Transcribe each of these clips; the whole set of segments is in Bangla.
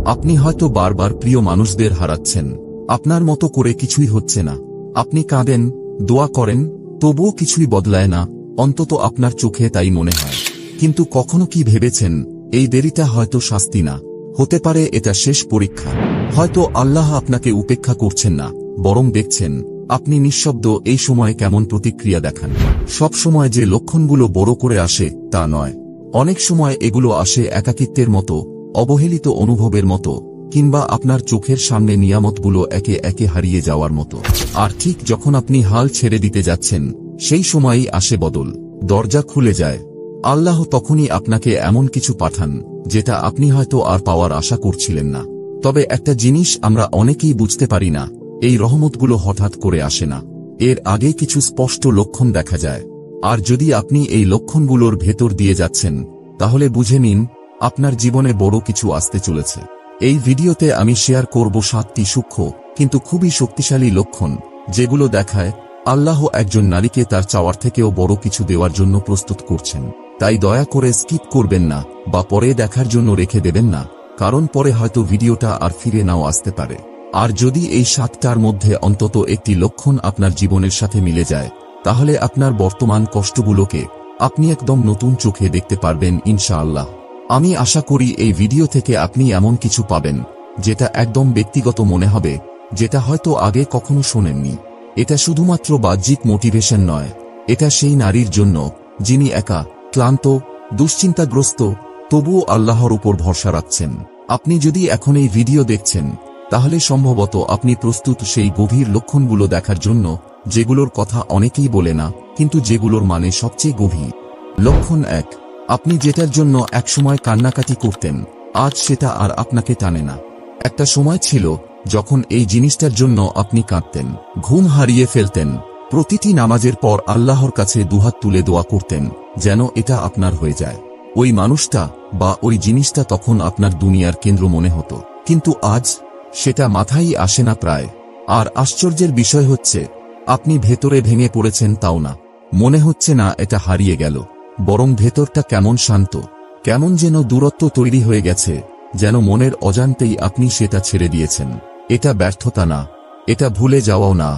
আপনি হয়তো বারবার প্রিয় মানুষদের হারাচ্ছেন, আপনার মতো করে কিছুই হচ্ছে না। আপনি কাঁদেন, দোয়া করেন, তবুও কিছুই বদলায় না, অন্তত আপনার চোখে তাই মনে হয়। কিন্তু কখনো কি ভেবেছেন, এই দেরিটা হয়তো শাস্তি না, হতে পারে এটা শেষ পরীক্ষা। হয়তো আল্লাহ আপনাকে উপেক্ষা করছেন না, বরং দেখছেন আপনি নিঃশব্দ এই সময় কেমন প্রতিক্রিয়া দেখান। সব সময় যে লক্ষণগুলো বড় করে আসে তা নয়, অনেক সময় এগুলো আসে একাকিত্বের মতো, অবহেলিত অনুভবের মতো, কিংবা আপনার চোখের সামনে নিয়ামতগুলো একে একে হারিয়ে যাওয়ার মতো। আর ঠিক যখন আপনি হাল ছেড়ে দিতে যাচ্ছেন, সেই সময়ই আসে বদল, দরজা খুলে যায়। আল্লাহ তখনই আপনাকে এমন কিছু পাঠান যেটা আপনি হয়তো আর পাওয়ার আশা করছিলেন না। তবে একটা জিনিস আমরা অনেকেই বুঝতে পারি না, এই রহমতগুলো হঠাৎ করে আসে না, এর আগে কিছু স্পষ্ট লক্ষণ দেখা যায়। আর যদি আপনি এই লক্ষণগুলোর ভেতর দিয়ে যাচ্ছেন, তাহলে বুঝে নিন আপনার জীবনে বড় কিছু আসতে চলেছে। এই ভিডিওতে আমি শেয়ার করব 7টি সূক্ষ্ম কিন্তু খুবই শক্তিশালী লক্ষণ, যেগুলো দেখায় আল্লাহ একজন নারীকে তার চাওয়ার থেকেও বড় কিছু দেওয়ার জন্য প্রস্তুত করছেন। তাই দয়া করে স্কিপ করবেন না বা পরে দেখার জন্য রেখে দেবেন না, কারণ পরে হয়তো ভিডিওটা আর ফিরে নাও আসতে পারে। আর যদি এই 7টার মধ্যে অন্তত একটি লক্ষণ আপনার জীবনের সাথে মিলে যায়, তাহলে আপনার বর্তমান কষ্টগুলোকে আপনি একদম নতুন চোখে দেখতে পারবেন ইনশাআল্লাহ। আমি আশা করি এই ভিডিও থেকে আপনি এমন কিছু পাবেন যেটা একদম ব্যক্তিগত মনে হবে, যেটা হয়তো আগে কখনো শোনেননি। এটা শুধুমাত্র বাহ্যিক মোটিভেশন নয়, এটা সেই নারীর জন্য যিনি একা, ক্লান্ত, দুশ্চিন্তাগ্রস্ত, তবুও আল্লাহর উপর ভরসা রাখছেন। আপনি যদি এখন এই ভিডিও দেখছেন, তাহলে সম্ভবত আপনি প্রস্তুত সেই গভীর লক্ষণগুলো দেখার জন্য, যেগুলোর কথা অনেকেই বলে না, কিন্তু যেগুলোর মানে সবচেয়ে গভীর। লক্ষণ 1, আপনি যেটার জন্য একসময় কান্নাকাটি করতেন, আজ সেটা আর আপনাকে টানে না। একটা সময় ছিল যখন এই জিনিসটার জন্য আপনি কাঁদতেন, ঘুম হারিয়ে ফেলতেন, প্রতিটি নামাজের পর আল্লাহর কাছে দুহাত তুলে দোয়া করতেন যেন এটা আপনার হয়ে যায়। ওই মানুষটা বা ওই জিনিসটা তখন আপনার দুনিয়ার কেন্দ্র মনে হতো, কিন্তু আজ সেটা মাথায় আসে না প্রায়। আর আশ্চর্যের বিষয় হচ্ছে, আপনি ভেতরে ভেঙে পড়েছেন তাও না, মনে হচ্ছে না এটা হারিয়ে গেল, বরং ভেতরটা কেমন শান্ত, কেমন যেন দূরত্ব তৈরি হয়ে গেছে, যেন মনের অজান্তেই আপনি সেটা ছেড়ে দিয়েছেন। এটা ব্যর্থতা না, এটা ভুলে যাওয়াও না,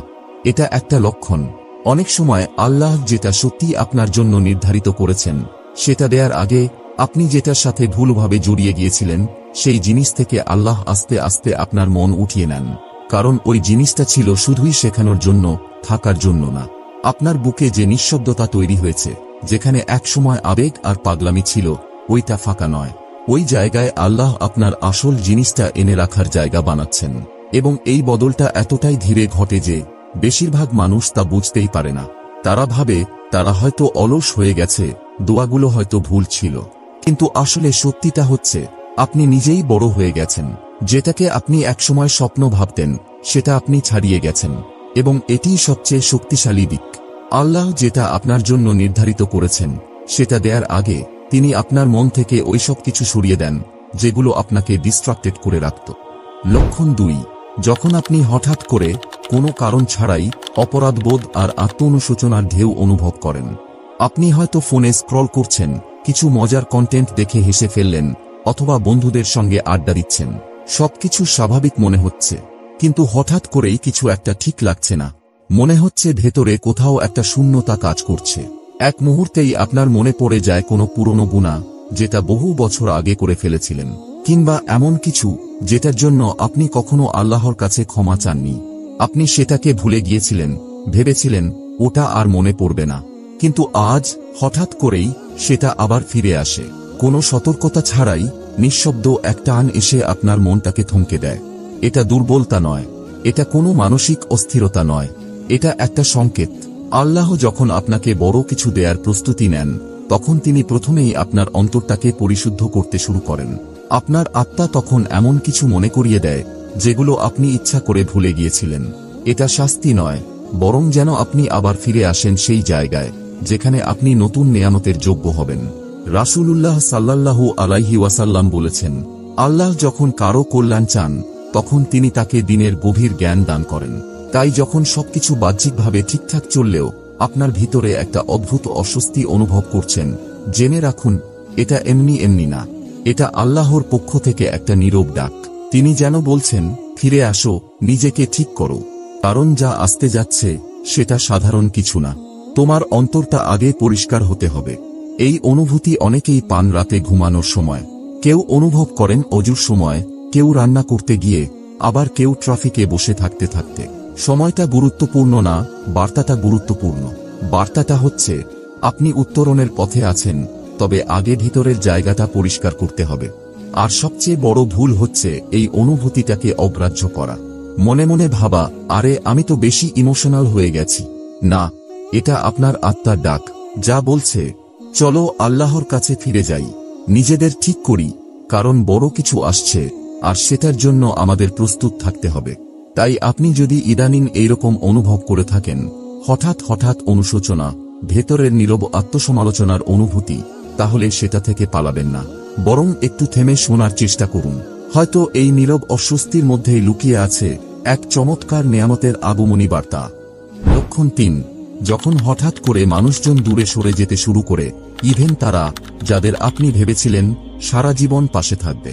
এটা একটা লক্ষণ। অনেক সময় আল্লাহ যেটা সত্যি আপনার জন্য নির্ধারিত করেছেন, সেটা দেওয়ার আগে আপনি যেটার সাথে ভুলভাবে জড়িয়ে গিয়েছিলেন, সেই জিনিস থেকে আল্লাহ আস্তে আস্তে আপনার মন উঠিয়ে নেন। কারণ ওই জিনিসটা ছিল শুধুই শেখানোর জন্য, থাকার জন্য না। আপনার বুকে যে নিঃশব্দতা তৈরি হয়েছে, যেখানে একসময় আবেগ আর পাগলামি ছিল, ওইটা ফাঁকা নয়। ওই জায়গায় আল্লাহ আপনার আসল জিনিসটা এনে রাখার জায়গা বানাচ্ছেন। এবং এই বদলটা এতটাই ধীরে ঘটে যে বেশিরভাগ মানুষ তা বুঝতেই পারে না। তারা ভাবে তারা হয়তো অলস হয়ে গেছে, দোয়াগুলো হয়তো ভুল ছিল। কিন্তু আসলে সত্যিটা হচ্ছে, আপনি নিজেই বড় হয়ে গেছেন। যেটাকে আপনি একসময় স্বপ্ন ভাবতেন, সেটা আপনি ছাড়িয়ে গেছেন। এবং এটিই সবচেয়ে শক্তিশালী দিক। আল্লাহ যেটা আপনার জন্য নির্ধারিত করেছেন, সেটা দেওয়ার আগে তিনি আপনার মন থেকে ওইসব কিছু সরিয়ে দেন যেগুলো আপনাকে ডিস্ট্রাক্টেড করে রাখত। লক্ষণ 2, যখন আপনি হঠাৎ করে কোনো কারণ ছাড়াই অপরাধবোধ আর আত্ম-অনুশোচনার ঢেউ অনুভব করেন। আপনি হয়তো ফোনে স্ক্রল করছেন, কিছু মজার কন্টেন্ট দেখে হেসে ফেললেন, অথবা বন্ধুদের সঙ্গে আড্ডা দিচ্ছেন। সবকিছু স্বাভাবিক মনে হচ্ছে, কিন্তু হঠাৎ করেই কিছু একটা ঠিক লাগছে না। মনে হচ্ছে ভেতরে কোথাও একটা শূন্যতা কাজ করছে। এক মুহূর্তেই আপনার মনে পড়ে যায় কোনো পুরনো গুনাহ, যেটা বহু বছর আগে করে ফেলেছিলেন, কিংবা এমন কিছু যেটার জন্য আপনি কখনো আল্লাহর কাছে ক্ষমা চাননি। আপনি সেটাকে ভুলে গিয়েছিলেন, ভেবেছিলেন ওটা আর মনে পড়বে না। কিন্তু আজ হঠাৎ করেই সেটা আবার ফিরে আসে। কোনো সতর্কতা ছাড়াই নিঃশব্দ এক টান এসে আপনার মনটাকে থমকে দেয়। এটা দুর্বলতা নয়, এটা কোনো মানসিক অস্থিরতা নয়, এটা একটা সংকেত। আল্লাহ যখন আপনাকে বড় কিছু দেয়ার প্রস্তুতি নেন, তখন তিনি প্রথমেই আপনার অন্তরটাকে পরিশুদ্ধ করতে শুরু করেন। আপনার আত্মা তখন এমন কিছু মনে করিয়ে দেয় যেগুলো আপনি ইচ্ছা করে ভুলে গিয়েছিলেন। এটা শাস্তি নয়, বরং যেন আপনি আবার ফিরে আসেন সেই জায়গায় যেখানে আপনি নতুন নেয়ামতের যোগ্য হবেন। রাসূলুল্লাহ সাল্লাল্লাহু আলাইহি ওয়াসাল্লাম বলেছেন, আল্লাহ যখন কারো কল্যাণ চান, তখন তিনি তাকে দিনের গভীর জ্ঞান দান করেন। তাই যখন সবকিছু বাহ্যিকভাবে ঠিকঠাক চললেও আপনার ভিতরে একটা অদ্ভুত অস্বস্তি অনুভব করছেন, জেনে রাখুন এটা এমনি এমনি না, এটা আল্লাহর পক্ষ থেকে একটা নীরব ডাক। তিনি যেন বলছেন, ফিরে আসো, নিজেকে ঠিক করো, কারণ যা আসতে যাচ্ছে সেটা সাধারণ কিছু না। তোমার অন্তরটা আগে পরিষ্কার হতে হবে। এই অনুভূতি অনেকেই পান রাতে ঘুমানোর সময়, কেউ অনুভব করেন অজুর সময়, কেউ রান্না করতে গিয়ে, আবার কেউ ট্রাফিকে বসে থাকতে থাকতে। সময়টা গুরুত্বপূর্ণ না, বার্তাটা গুরুত্বপূর্ণ। বার্তাটা হচ্ছে, আপনি উত্তরণের পথে আছেন, তবে আগে ভিতরের জায়গাটা পরিষ্কার করতে হবে। আর সবচেয়ে বড় ভুল হচ্ছে এই অনুভূতিটাকে অগ্রাহ্য করা। মনে মনে ভাবা, আরে আমি তো বেশি ইমোশনাল হয়ে গেছি। না, এটা আপনার আত্মার ডাক, যা বলছে, চলো আল্লাহর কাছে ফিরে যাই, নিজেদের ঠিক করি, কারণ বড় কিছু আসছে, আর সেটার জন্য আমাদের প্রস্তুত থাকতে হবে। তাই আপনি যদি ইদানিং এইরকম অনুভব করে থাকেন, হঠাৎ হঠাৎ অনুশোচনা, ভেতরের নীরব আত্মসমালোচনার অনুভূতি, তাহলে সেটা থেকে পালাবেন না, বরং একটু থেমে শোনার চেষ্টা করুন। হয়তো এই নীরব অস্বস্তির মধ্যেই লুকিয়ে আছে এক চমৎকার নেয়ামতের আগমনী বার্তা। লক্ষণ 3, যখন হঠাৎ করে মানুষজন দূরে সরে যেতে শুরু করে, ইভেন তারা, যাদের আপনি ভেবেছিলেন সারা জীবন পাশে থাকবে।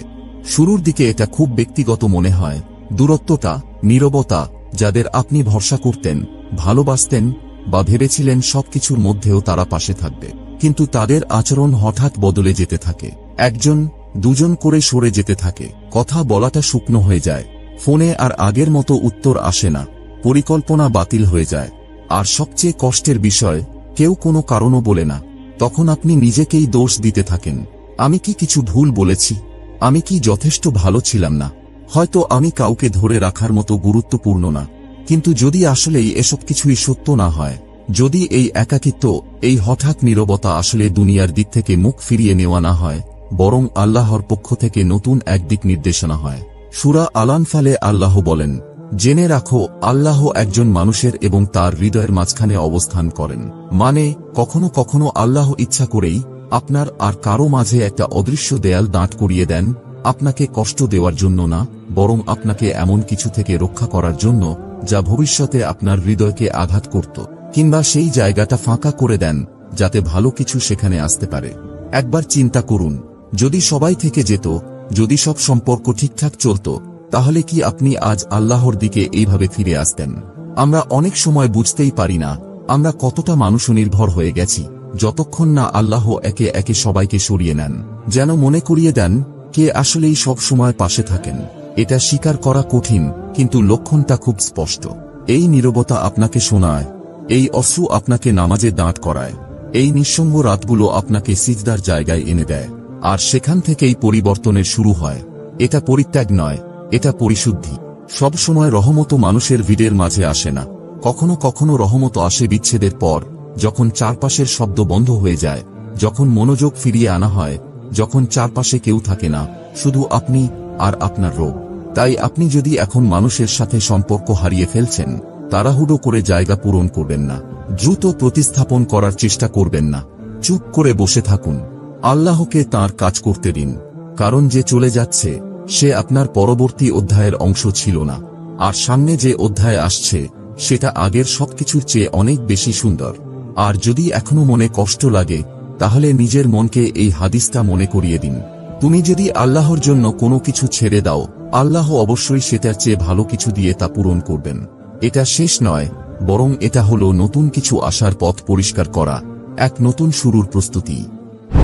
শুরুর দিকে এটা খুব ব্যক্তিগত মনে হয়, দূরত্বটা, নীরবতা, যাদের আপনি ভরসা করতেন, ভালোবাসতেন, বা ভেবেছিলেন সবকিছুর মধ্যেও তারা পাশে থাকবে, কিন্তু তাদের আচরণ হঠাৎ বদলে যেতে থাকে। একজন, দুজন করে সরে যেতে থাকে, কথা বলাটা শুকনো হয়ে যায়, ফোনে আর আগের মতো উত্তর আসে না, পরিকল্পনা বাতিল হয়ে যায়। আর সবচেয়ে কষ্টের বিষয়, কেউ কোনো কারণও বলে না। তখন আপনি নিজেকেই দোষ দিতে থাকেন। আমি কি কিছু ভুল বলেছি? আমি কি যথেষ্ট ভালো ছিলাম না? হয়তো আমি কাউকে ধরে রাখার মতো গুরুত্বপূর্ণ না। কিন্তু যদি আসলেই এসব কিছুই সত্য না হয়, যদি এই একাকিত্ব, এই হঠাৎ নীরবতা আসলে দুনিয়ার দিক থেকে মুখ ফিরিয়ে নেওয়া না হয়, বরং আল্লাহর পক্ষ থেকে নতুন এক দিক নির্দেশনা হয়। সূরা আল-আনফালে আল্লাহ বলেন, জেনে রাখো, আল্লাহ একজন মানুষের এবং তার হৃদয়ের মাঝখানে অবস্থান করেন। মানে, কখনো কখনো আল্লাহ ইচ্ছা করেই আপনার আর কারো মাঝে একটা অদৃশ্য দেয়াল দাঁড় করিয়ে দেন, আপনাকে কষ্ট দেওয়ার জন্য না, বরং আপনাকে এমন কিছু থেকে রক্ষা করার জন্য যা ভবিষ্যতে আপনার হৃদয়কে আঘাত করত, কিংবা সেই জায়গাটা ফাঁকা করে দেন যাতে ভালো কিছু সেখানে আসতে পারে। একবার চিন্তা করুন, যদি সবাই থেকে যেত, যদি সব সম্পর্ক ঠিকঠাক চলত, তাহলে কি আপনি আজ আল্লাহর দিকে এইভাবে ফিরে আসতেন? আমরা অনেক সময় বুঝতেই পারি না আমরা কতটা মানুষনির্ভর হয়ে গেছি, যতক্ষণ না আল্লাহ একে একে সবাইকে সরিয়ে নেন, যেন মনে করিয়ে দেন কে আসলেই সব সময় পাশে থাকেন। এটা স্বীকার করা কঠিন, কিন্তু লক্ষণটা খুব স্পষ্ট। এই নীরবতা আপনাকে শোনায়, এই অশ্রু আপনাকে নামাজে দাঁড় করায়, এই নিঃসঙ্গ রাতগুলো আপনাকে সিজদার জায়গায় এনে দেয়, আর সেখান থেকেই পরিবর্তনের শুরু হয়। এটা পরিত্যাগ নয়, এটা পরিশুদ্ধি। সব সময় রহমত মানুষের ভিড়ের মাঝে আসে না, কখনো কখনো রহমত আসে বিচ্ছেদের পর, যখন চারপাশের শব্দ বন্ধ হয়ে যায়, যখন মনোযোগ ফিরিয়ে আনা হয়, যখন চারপাশে কেউ থাকে না, শুধু আপনি আর আপনার রোগ। তাই আপনি যদি এখন মানুষের সাথে সম্পর্ক হারিয়ে ফেলছেন, তাড়াহুড়ো করে জায়গা পূরণ করবেন না, দ্রুত প্রতিস্থাপন করার চেষ্টা করবেন না, চুপ করে বসে থাকুন, আল্লাহকে তাঁর কাজ করতে দিন। কারণ যে চলে যাচ্ছে সে আপনার পরবর্তী অধ্যায়ের অংশ ছিল না, আর সামনে যে অধ্যায় আসছে সেটা আগের সবকিছুর চেয়ে অনেক বেশি সুন্দর। আর যদি এখনো মনে কষ্ট লাগে, তাহলে নিজের মনকে এই হাদিসটা মনে করিয়ে দিন, তুমি যদি আল্লাহর জন্য কোনো কিছু ছেড়ে দাও, আল্লাহ অবশ্যই সেটার চেয়ে ভালো কিছু দিয়ে তা পূরণ করবেন। এটা শেষ নয়, বরং এটা হলো নতুন কিছু আসার পথ পরিষ্কার করা, এক নতুন শুরুর প্রস্তুতি।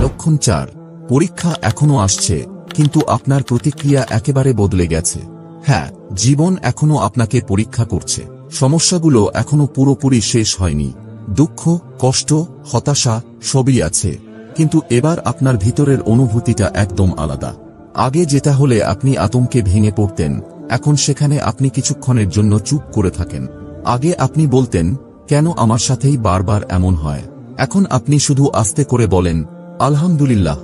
লক্ষণ 4, পরীক্ষা এখনো আসছে, কিন্তু আপনার প্রতিক্রিয়া একেবারে বদলে গেছে। হ্যাঁ, জীবন এখনো আপনাকে পরীক্ষা করছে, সমস্যাগুলো এখনো পুরোপুরি শেষ হয়নি, দুঃখ, কষ্ট, হতাশা সবই আছে, কিন্তু এবার আপনার ভিতরের অনুভূতিটা একদম আলাদা। আগে যেটা হলে আপনি আতঙ্কে ভেঙে পড়তেন, এখন সেখানে আপনি কিছুক্ষণের জন্য চুপ করে থাকেন। আগে আপনি বলতেন, কেন আমার সাথেই বারবার এমন হয়? এখন আপনি শুধু আস্তে করে বলেন, আলহামদুলিল্লাহ।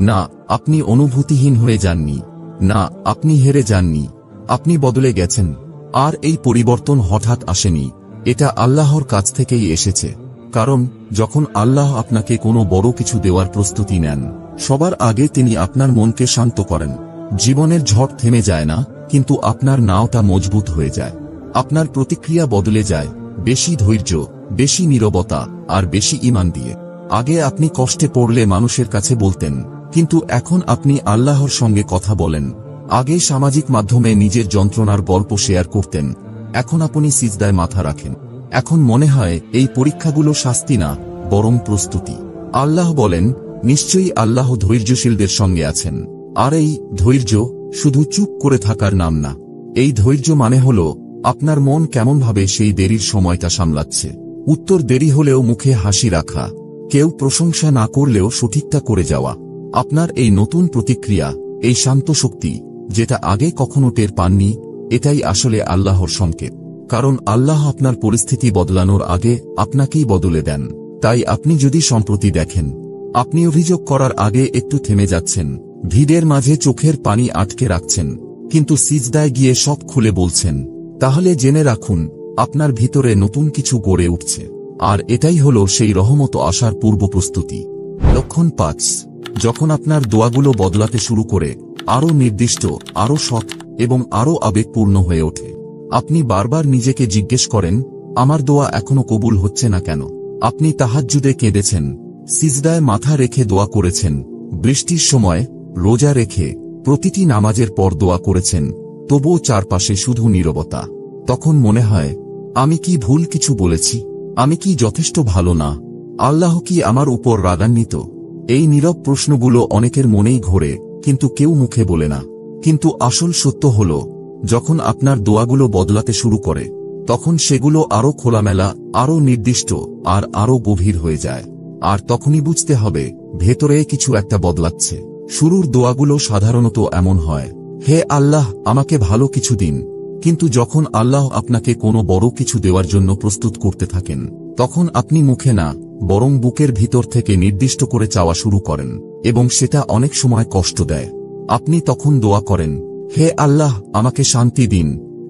না, আপনি অনুভূতিহীন হয়ে যাননি, না, আপনি হেরে যাননি, আপনি বদলে গেছেন। আর এই পরিবর্তন হঠাৎ আসেনি, এটা আল্লাহর কাছ থেকেই এসেছে। কারণ যখন আল্লাহ আপনাকে কোনো বড় কিছু দেওয়ার প্রস্তুতি নেন, সবার আগে তিনি আপনার মনকে শান্ত করেন। জীবনের ঝড় থেমে যায় না, কিন্তু আপনার নাওটা মজবুত হয়ে যায়, আপনার প্রতিক্রিয়া বদলে যায়, বেশি ধৈর্য, বেশি নীরবতা, আর বেশি ঈমান দিয়ে। আগে আপনি কষ্টে পড়লে মানুষের কাছে বলতেন, কিন্তু এখন আপনি আল্লাহর সঙ্গে কথা বলেন, আগে সামাজিক মাধ্যমে নিজের যন্ত্রণার গল্প শেয়ার করতেন, এখন আপনি সিজদায় মাথা রাখেন। এখন মনে হয় এই পরীক্ষাগুলো শাস্তি না, বরং প্রস্তুতি। আল্লাহ বলেন, নিশ্চয়ই আল্লাহ ধৈর্যশীলদের সঙ্গে আছেন। আর এই ধৈর্য শুধু চুপ করে থাকার নাম না। এই ধৈর্য মানে হল আপনার মন কেমনভাবে সেই দেরির সময়টা সামলাচ্ছে। উত্তর দেরি হলেও মুখে হাসি রাখা, কেউ প্রশংসা না করলেও সঠিকটা করে যাওয়া। আপনার এই নতুন প্রতিক্রিয়া, এই শান্ত শক্তি, যেটা আগে কখনো টের পাননি, এটাই আসলে আল্লাহর সংকেত। কারণ আল্লাহ আপনার পরিস্থিতি বদলানোর আগে আপনাকেই বদলে দেন। তাই আপনি যদি সম্প্রতি দেখেন আপনি অভিযোগ করার আগে একটু থেমে যাচ্ছেন, ভিড়ের মাঝে চোখের পানি আটকে রাখছেন, কিন্তু সিজদায় গিয়ে সব খুলে বলছেন, তাহলে জেনে রাখুন আপনার ভিতরে নতুন কিছু গড়ে উঠছে। আর এটাই হলো সেই রহমত আসার পূর্ব প্রস্তুতি। লক্ষণ ৫, যখন আপনার দোয়াগুলো বদলাতে শুরু করে, আরও নির্দিষ্ট, আরও সৎ এবং আরও আবেগপূর্ণ হয়ে ওঠে। আপনি বারবার নিজেকে জিজ্ঞেস করেন, আমার দোয়া এখনো কবুল হচ্ছে না কেন? আপনি তাহাজ্জুদে কেঁদেছেন, সিজদায় মাথা রেখে দোয়া করেছেন, বৃষ্টির সময়, রোজা রেখে, প্রতিটি নামাজের পর দোয়া করেছেন, তবুও চারপাশে শুধু নীরবতা। তখন মনে হয়, আমি কি ভুল কিছু বলেছি? আমি কি যথেষ্ট ভালো না? আল্লাহ কি আমার উপর রাগান্বিত? এই নীরব প্রশ্নগুলো অনেকের মনেই ঘোরে, কিন্তু কেউ মুখে বলে না। কিন্তু আসল সত্য হল, যখন আপনার দোয়াগুলো বদলাতে শুরু করে, তখন সেগুলো আরও খোলামেলা, আরও নির্দিষ্ট আর আরও গভীর হয়ে যায়। আর তখনই বুঝতে হবে, ভেতরে কিছু একটা বদলাচ্ছে। শুরুর দোয়াগুলো সাধারণত এমন হয়, হে আল্লাহ, আমাকে ভালো কিছু দিন। কিন্তু যখন আল্লাহ আপনাকে কোনো বড় কিছু দেওয়ার জন্য প্রস্তুত করতে থাকেন, তখন আপনি মুখে না, বরং বুকের ভিতর থেকে নির্দিষ্ট করে চাওয়া শুরু করেন, এবং সেটা অনেক সময় কষ্ট দেয়। আপনি তখন দোয়া করেন, হে আল্লাহ, আমাকে শান্তি দিন।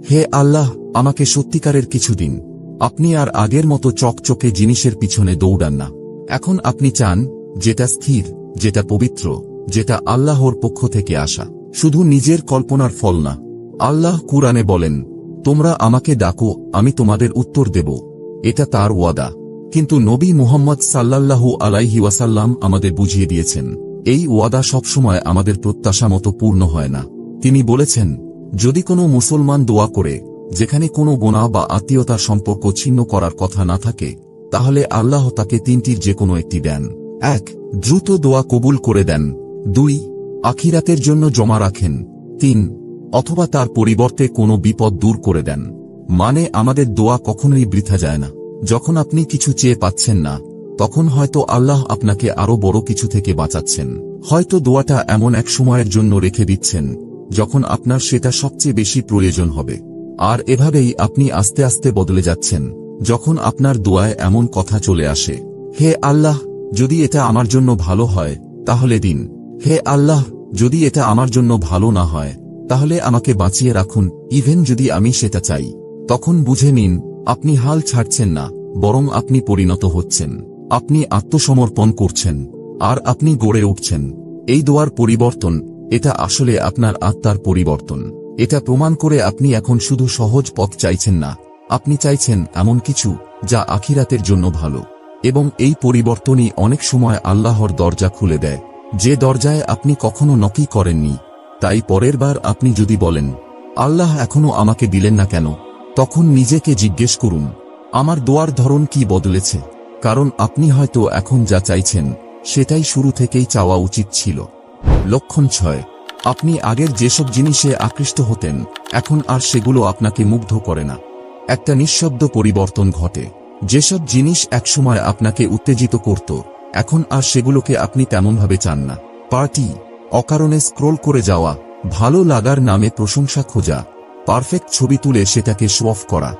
হে আল্লাহ, আমাকে সত্যিকারের কিছু দিন। আপনি আর আগের মতো চকচকে জিনিসের পিছনে দৌড়ান না। এখন আপনি চান যেটা স্থির, যেটা পবিত্র, যেটা আল্লাহর পক্ষ থেকে আসা, শুধু নিজের কল্পনার ফল না। আল্লাহ কুরআনে বলেন, তোমরা আমাকে ডাকো, আমি তোমাদের উত্তর দেব। এটা তার ওয়াদা। কিন্তু নবী মুহাম্মদ সাল্লাল্লাহু আলাইহি ওয়াসাল্লাম আমাদের বুঝিয়ে দিয়েছেন, এই ওয়াদা সবসময় আমাদের প্রত্যাশা মতো পূর্ণ হয় না। তিনি বলেছেন, যদি কোনো মুসলমান দোয়া করে যেখানে কোনো গুনাহ বা আত্মীয়তার সম্পর্ক ছিন্ন করার কথা না থাকে, তাহলে আল্লাহ তাকে তিনটির যে কোনো একটি দেন। ১. দ্রুত দোয়া কবুল করে দেন। ২. আখিরাতের জন্য জমা রাখেন। ৩. অথবা তার পরিবর্তে কোনো বিপদ দূর করে দেন। মানে আমাদের দোয়া কখনোই বৃথা যায় না। যখন আপনি কিছু চেয়ে পাচ্ছেন না, তখন হয়তো আল্লাহ আপনাকে আরো বড় কিছু থেকে বাঁচাচ্ছেন। হয়তো দোয়াটা এমন এক সময়ের জন্য রেখে দিচ্ছেন যখন আপনার সেটা সবচেয়ে বেশি প্রয়োজন হবে। আর এভাবেই আপনি আস্তে আস্তে বদলে যাচ্ছেন। যখন আপনার দোয়ায় এমন কথা চলে আসে, হে আল্লাহ, যদি এটা আমার জন্য ভালো হয় তাহলে দিন। হে আল্লাহ, যদি এটা আমার জন্য ভালো না হয় তাহলে আমাকে বাঁচিয়ে রাখুন, ইভেন যদি আমি সেটা চাই। তখন বুঝে নিন, আপনি হাল ছাড়ছেন না, বরং আপনি পরিণত হচ্ছেন। আপনি আত্মসমর্পণ করছেন, আর আপনি গড়ে উঠছেন। এই দোয়ার পরিবর্তন, এটা আসলে আপনার আত্মার পরিবর্তন। এটা প্রমাণ করে আপনি এখন শুধু সহজ পথ চাইছেন না, আপনি চাইছেন এমন কিছু যা আখিরাতের জন্য ভালো। এবং এই পরিবর্তনই অনেক সময় আল্লাহর দরজা খুলে দেয়, যে দরজায় আপনি কখনো নকি করেননি। তাই পরের বার আপনি যদি বলেন, আল্লাহ এখনো আমাকে দিলেন না কেন, তখন নিজেকে জিজ্ঞেস করুন, আমার দোয়ার ধরন কি বদলেছে? কারণ আপনি হয়তো এখন যা চাইছেন সেটাই শুরু থেকেই চাওয়া উচিত ছিল। লক্ষণ ৬, আপনি আগের যেসব জিনিসে আকৃষ্ট হতেন, এখন আর সেগুলো আপনাকে মুগ্ধ করে না। একটা নিঃশব্দ পরিবর্তন ঘটে। যেসব জিনিস একসময় আপনাকে উত্তেজিত করত, এখন আর সেগুলোকে আপনি তেমনভাবে চান না। পার্টি, অকারণে স্ক্রোল করে যাওয়া, ভালো লাগার নামে প্রশংসা খোঁজা, পারফেক্ট ছবি তুলে সেটাকে শো অফ করা,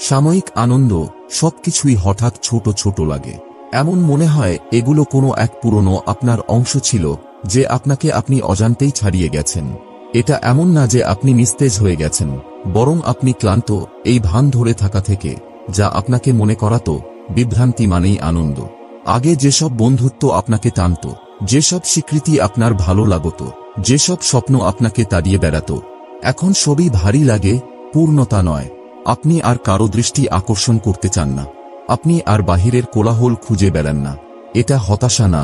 সাময়িক আনন্দ, সবকিছুই হঠাৎ ছোট ছোট লাগে। এমন মনে হয় এগুলো কোনো এক পুরনো আপনার অংশ ছিল, যে আপনাকে আপনি অজান্তেই ছাড়িয়ে গেছেন। এটা এমন না যে আপনি নিস্তেজ হয়ে গেছেন, বরং আপনি ক্লান্ত এই ভান ধরে থাকা থেকে, যা আপনাকে মনে করাতো বিভ্রান্তি মানেই আনন্দ। আগে যেসব বন্ধুত্ব আপনাকে টানত, যেসব স্বীকৃতি আপনার ভালো লাগত, যেসব স্বপ্ন আপনাকে তাড়িয়ে বেড়াত, এখন সবই ভারী লাগে, পূর্ণতা নয়। আপনি আর কারো দৃষ্টি আকর্ষণ করতে চান না। আপনি আর বাহিরের কোলাহল খুঁজে বেড়ান না। এটা হতাশা না,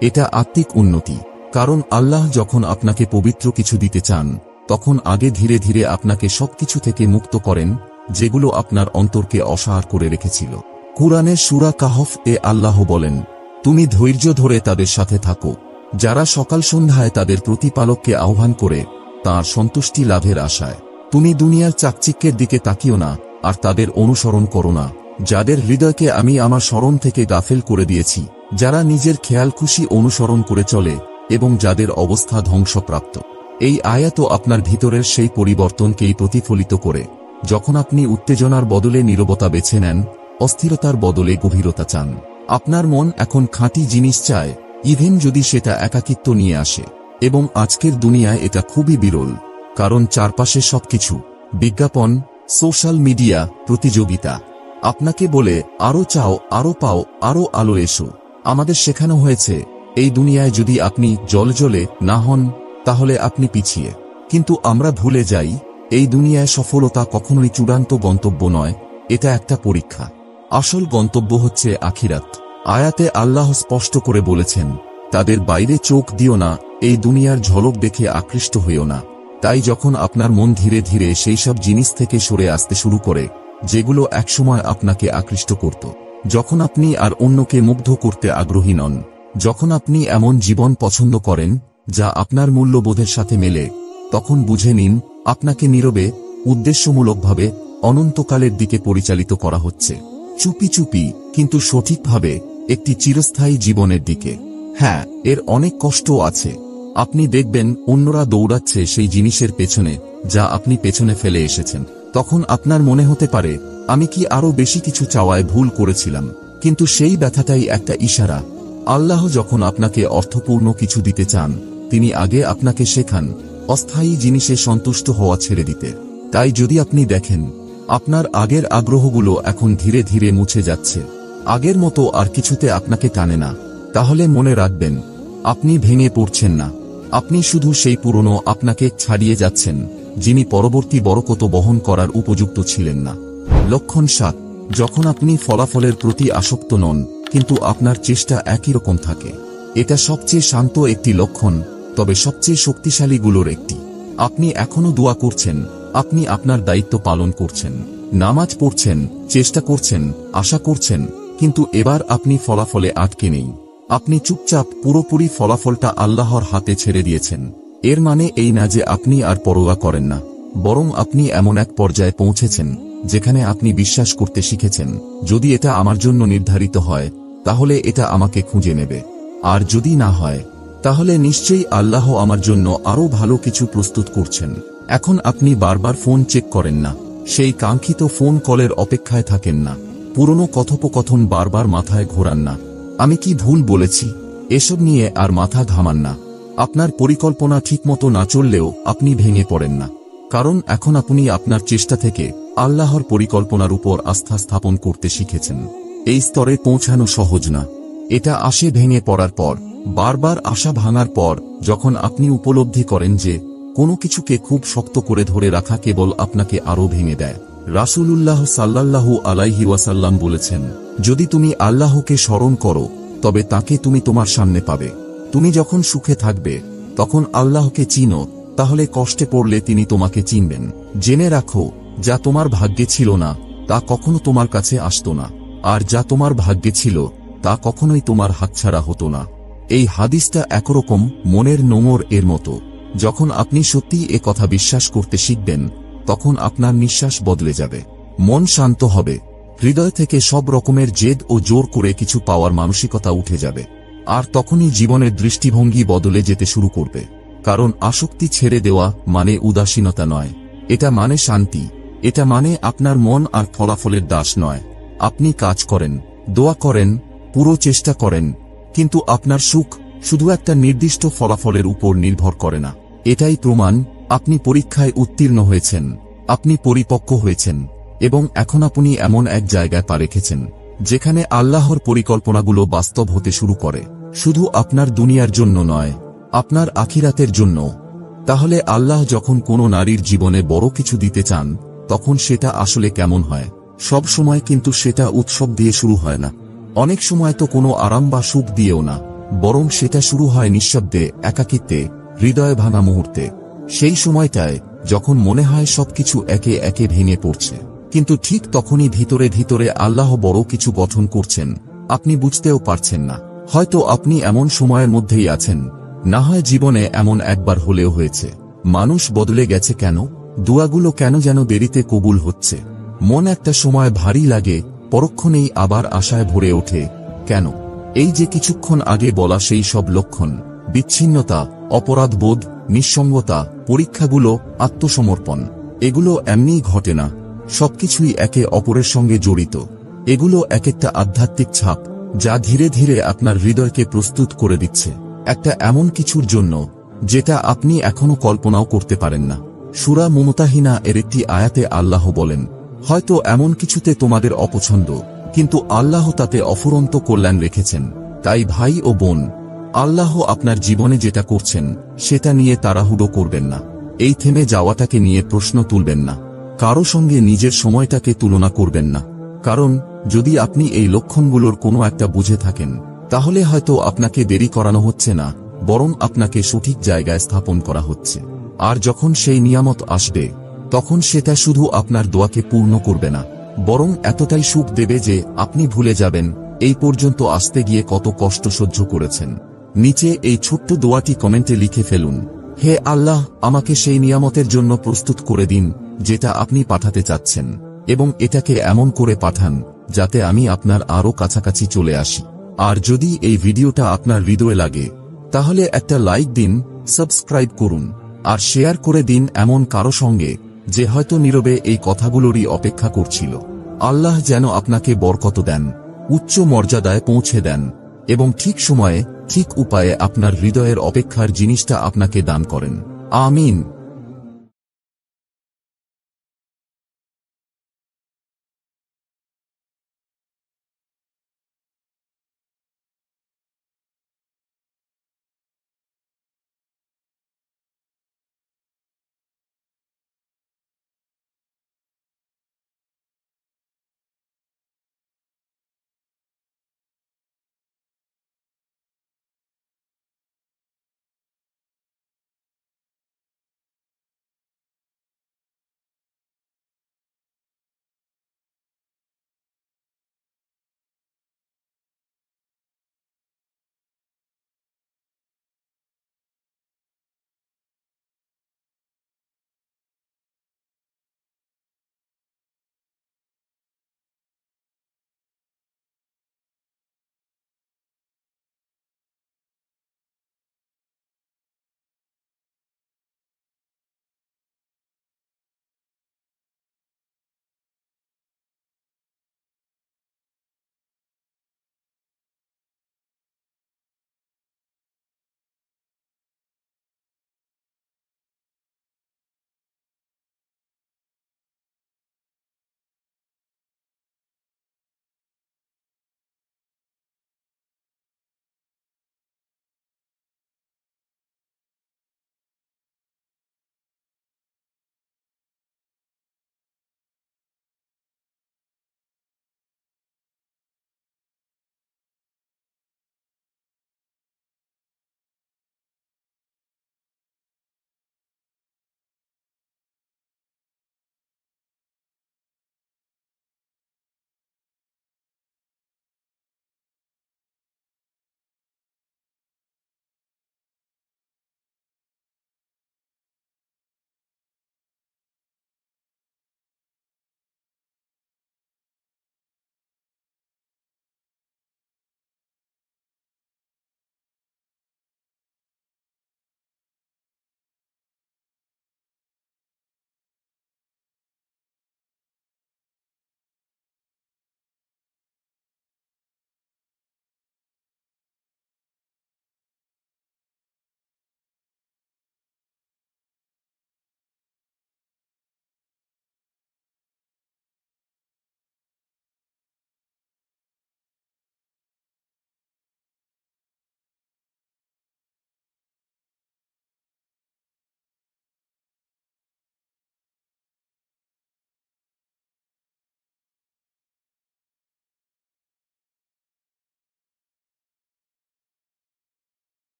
এটা আত্মিক উন্নতি। কারণ আল্লাহ যখন আপনাকে পবিত্র কিছু দিতে চান, তখন আগে ধীরে ধীরে আপনাকে সবকিছু থেকে মুক্ত করেন যেগুলো আপনার অন্তরকে অসাড় করে রেখেছিল। কুরআনের সূরা কাহফ এ আল্লাহ বলেন, তুমি ধৈর্য ধরে তাদের সাথে থাকো, যারা সকাল সন্ধ্যায় তাদের প্রতিপালককে আহ্বান করে তাঁর সন্তুষ্টি লাভের আশায়। তুমি দুনিয়ার চাকচিক্যের দিকে তাকিও না আর তাদের অনুসরণ করো না, যাদের হৃদয়কে আমি আমার স্মরণ থেকে গাফেল করে দিয়েছি, যারা নিজের খেয়াল খুশি অনুসরণ করে চলে এবং যাদের অবস্থা ধ্বংসপ্রাপ্ত। এই আয়াতও আপনার ভিতরের সেই পরিবর্তনকেই প্রতিফলিত করে, যখন আপনি উত্তেজনার বদলে নীরবতা বেছে নেন, অস্থিরতার বদলে গভীরতা চান। আপনার মন এখন খাঁটি জিনিস চায়, ইভেন যদি সেটা একাকিত্ব নিয়ে আসে। এবং আজকের দুনিয়ায় এটা খুবই বিরল, কারণ চারপাশে সবকিছু বিজ্ঞাপন, সোশ্যাল মিডিয়া, প্রতিযোগিতা আপনাকে বলে আরো চাও, আরো পাও, আরো আলো এসো। আমাদের শেখানো হয়েছে এই দুনিয়ায় যদি আপনি জ্বলে না হন তাহলে আপনি পিছিয়ে। কিন্তু আমরা ভুলে যাই এই দুনিয়ায় সফলতা কখনোই চূড়ান্ত গন্তব্য নয়, এটা একটা পরীক্ষা। আসল গন্তব্য হচ্ছে আখিরাত। আয়াতে আল্লাহ স্পষ্ট করে বলেছেন, তাদের বাইরে চোখ দিও না, এই দুনিয়ার ঝলক দেখে আকৃষ্ট হইও না। তাই যখন আপনার মন ধীরে ধীরে সেই সব জিনিস থেকে সরে আসতে শুরু করে যেগুলো একসময় আপনাকে আকৃষ্ট করত, যখন আপনি আর অন্যকে মুগ্ধ করতে আগ্রহী নন, যখন আপনি এমন জীবন পছন্দ করেন যা আপনার মূল্যবোধের সাথে মেলে, তখন বুঝে নিন আপনাকে নীরবে, উদ্দেশ্যমূলকভাবে অনন্তকালের দিকে পরিচালিত করা হচ্ছে, চুপি চুপি কিন্তু সঠিকভাবে একটি চিরস্থায়ী জীবনের দিকে। হ্যাঁ, এর অনেক কষ্টও আছে। আপনি দেখবেন অন্যরা দৌড়াচ্ছে সেই জিনিসের পেছনে যা আপনি পেছনে ফেলে এসেছেন। তখন আপনার মনে হতে পারে, আমি কি আরো বেশি কিছু চাওয়ায় ভুল করেছিলাম? কিন্তু সেই ব্যথাটাই একটা ইশারা। আল্লাহ যখন আপনাকে অর্থপূর্ণ কিছু দিতে চান, তিনি আগে আপনাকে শেখান অস্থায়ী জিনিসে সন্তুষ্ট হওয়া ছেড়ে দিতে। তাই যদি আপনি দেখেন আপনার আগের আগ্রহগুলো এখন ধীরে ধীরে মুছে যাচ্ছে, আগের মতো আর কিছুতে আপনাকে টানে না, তাহলে মনে রাখবেন আপনি ভেঙে পড়ছেন না, আপনি শুধু সেই পুরনো আপনাকে ছাড়িয়ে যাচ্ছেন যিনি পরবর্তী বরকত বহন করার উপযুক্ত ছিলেন না। লক্ষণ 7, যখন আপনি ফলাফলের প্রতি আসক্ত নন কিন্তু আপনার চেষ্টা একই রকম থাকে। এটা সবচেয়ে শান্ত একটি লক্ষণ, তবে সবচেয়ে শক্তিশালীগুলোর একটি। আপনি এখনো দোয়া করছেন, আপনি আপনার দায়িত্ব পালন করছেন, নামাজ পড়ছেন, চেষ্টা করছেন, আশা করছেন, কিন্তু এবার আপনি ফলাফলে আটকে নেই। আপনি চুপচাপ পুরোপুরি ফলাফলটা আল্লাহর হাতে ছেড়ে দিয়েছেন। এর মানে এই না যে আপনি আর পরোয়া করেন না, বরং আপনি এমন এক পর্যায়ে পৌঁছেছেন যেখানে আপনি বিশ্বাস করতে শিখেছেন, যদি এটা আমার জন্য নির্ধারিত হয় তাহলে এটা আমাকে খুঁজে নেবে, আর যদি না হয় তাহলে নিশ্চয়ই আল্লাহ আমার জন্য আরো ভালো কিছু প্রস্তুত করছেন। এখন আপনি বারবার ফোন চেক করেন না, সেই কাঙ্ক্ষিত ফোন কলের অপেক্ষায় থাকেন না, পুরনো কথোপকথন বারবার মাথায় ঘোরান না, আমি কি ভুল বলেছি এসব নিয়ে আর মাথা ঘামান না। আপনার পরিকল্পনা ঠিকমতো না চললেও আপনি ভেঙে পড়েন না, কারণ এখন আপনি আপনার চেষ্টা থেকে আল্লাহর পরিকল্পনার উপর আস্থা স্থাপন করতে শিখেছেন। এই স্তরে পৌঁছানো সহজ না, এটা আসে ভেঙে পড়ার পর, বারবার আশা ভাঙার পর, যখন আপনি উপলব্ধি করেন যে কোনো কিছুকে খুব শক্ত করে ধরে রাখা কেবল আপনাকে আরো ভেঙে দেয়। রাসূলুল্লাহ সাল্লাল্লাহু আলাইহি ওয়াসাল্লাম বলেছেন, যদি তুমি আল্লাহকে স্মরণ করো তবে তাকে তুমি তোমার সামনে পাবে। তুমি যখন সুখে থাকবে তখন আল্লাহকে চিনো, তাহলে কষ্টে পড়লে তিনি তোমাকে চিনবেন। জেনে রাখো, যা তোমার ভাগ্যে ছিল না তা কখনো তোমার কাছে আসতো না, আর যা তোমার ভাগ্যে ছিল তা কখনোই তোমার হাতছাড়া হতো না। এই হাদিসটা একরকম মনের নোঙর এর মতো। যখন আপনি সত্যিই এ কথা বিশ্বাস করতে শিখবেন, তখন আপনার নিঃশ্বাস বদলে যাবে, মন শান্ত হবে, হৃদয় থেকে সব রকমের জেদ ও জোর করে কিছু পাওয়ার মানসিকতা উঠে যাবে। আর তখনই জীবনের দৃষ্টিভঙ্গি বদলে যেতে শুরু করবে। কারণ আসক্তি ছেড়ে দেওয়া মানে উদাসীনতা নয়, এটা মানে শান্তি, এটা মানে আপনার মন আর ফলাফলের দাস নয়। আপনি কাজ করেন, দোয়া করেন, পুরো চেষ্টা করেন, কিন্তু আপনার সুখ শুধু একটা নির্দিষ্ট ফলাফলের উপর নির্ভর করে না। এটাই প্রমাণ আপনি পরীক্ষায় উত্তীর্ণ হয়েছেন, আপনি পরিপক্ক হয়েছেন, এবং এখন আপনি এমন এক জায়গায় পা রেখেছেন যেখানে আল্লাহর পরিকল্পনাগুলো বাস্তব হতে শুরু করে, শুধু আপনার দুনিয়ার জন্য নয়, আপনার আখিরাতের জন্য। তাহলে আল্লাহ যখন কোনো নারীর জীবনে বড় কিছু দিতে চান, তখন সেটা আসলে কেমন হয়? সব সময় কিন্তু সেটা উৎসব দিয়ে শুরু হয় না, অনেক সময় তো কোনো আরাম বা সুখ দিয়েও না, বরং সেটা শুরু হয় নিঃশব্দে, একাকিত্বে, হৃদয় ভাঙা মুহূর্তে। সেই সময়টায় যখন মনে হয় সবকিছু একে একে ভেঙে পড়ছে, কিন্তু ঠিক তখনই ভিতরে ভিতরে আল্লাহ বড় কিছু গঠন করছেন, আপনি বুঝতেও পারছেন না। হয়তো আপনি এমন সময়ের মধ্যেই আছেন, না হয় জীবনে এমন একবার হলেও হয়েছে। মানুষ বদলে গেছে কেন? দোয়াগুলো কেন যেন দেরিতে কবুল হচ্ছে? মন একটা সময় ভারী লাগে, পরক্ষণেই আবার আশায় ভরে ওঠে। কেন? এই যে কিছুক্ষণ আগে বলা সেই সব লক্ষণ, বিচ্ছিন্নতা, অপরাধবোধ, নিঃসঙ্গতা, পরীক্ষাগুলো, আত্মসমর্পণ, এগুলো এমনিই ঘটে না। সবকিছুই একে অপরের সঙ্গে জড়িত। এগুলো এক একটা আধ্যাত্মিক ছাপ, যা ধীরে ধীরে আপনার হৃদয়কে প্রস্তুত করে দিচ্ছে একটা এমন কিছুর জন্য যেটা আপনি এখনো কল্পনাও করতে পারেন না। সূরা মুমতাহিনা এর একটি আয়াতে আল্লাহ বলেন, হয়তো এমন কিছুতে তোমাদের অপছন্দ, কিন্তু আল্লাহ তাতে অফুরন্ত কল্যাণ রেখেছেন। তাই ভাই ও বোন, আল্লাহ আপনার জীবনে যেটা করছেন সেটা নিয়ে তাড়াহুড়ো করবেন না। এই থেমে যাওয়াটাকে নিয়ে প্রশ্ন তুলবেন না। কারো সঙ্গে নিজের সময়টাকে তুলনা করবেন না। কারণ যদি আপনি এই লক্ষণগুলোর কোনো একটা বুঝে থাকেন, তাহলে হয়তো আপনাকে দেরি করানো হচ্ছে না, বরং আপনাকে সঠিক জায়গায় স্থাপন করা হচ্ছে। আর যখন সেই নিয়ামত আসবে, তখন সেটা শুধু আপনার দোয়াকে পূর্ণ করবে না, বরং এতটাই সুখ দেবে যে আপনি ভুলে যাবেন এই পর্যন্ত আসতে গিয়ে কত কষ্ট সহ্য করেছেন। নিচে এই ছোট্ট দোয়াটি কমেন্টে লিখে ফেলুন, হে আল্লাহ, আমাকে সেই নিয়ামতের জন্য প্রস্তুত করে দিন যেটা আপনি পাঠাতে চাচ্ছেন, এবং এটাকে এমন করে পাঠান যাতে আমি আপনার আরো কাছাকাছি চলে আসি। আর যদি এই ভিডিওটা আপনার হৃদয়ে লাগে, তাহলে একটা লাইক দিন, সাবস্ক্রাইব করুন, আর শেয়ার করে দিন এমন কারো সঙ্গে যে হয়তো নীরবে এই কথাগুলোরই অপেক্ষা করছিল। আল্লাহ যেন আপনাকে বরকত দেন, উচ্চ মর্যাদায় পৌঁছে দেন, এবং ঠিক সময়ে ঠিক উপায়ে আপনার হৃদয়ের অপেক্ষার জিনিসটা আপনাকে দান করেন। আমিন।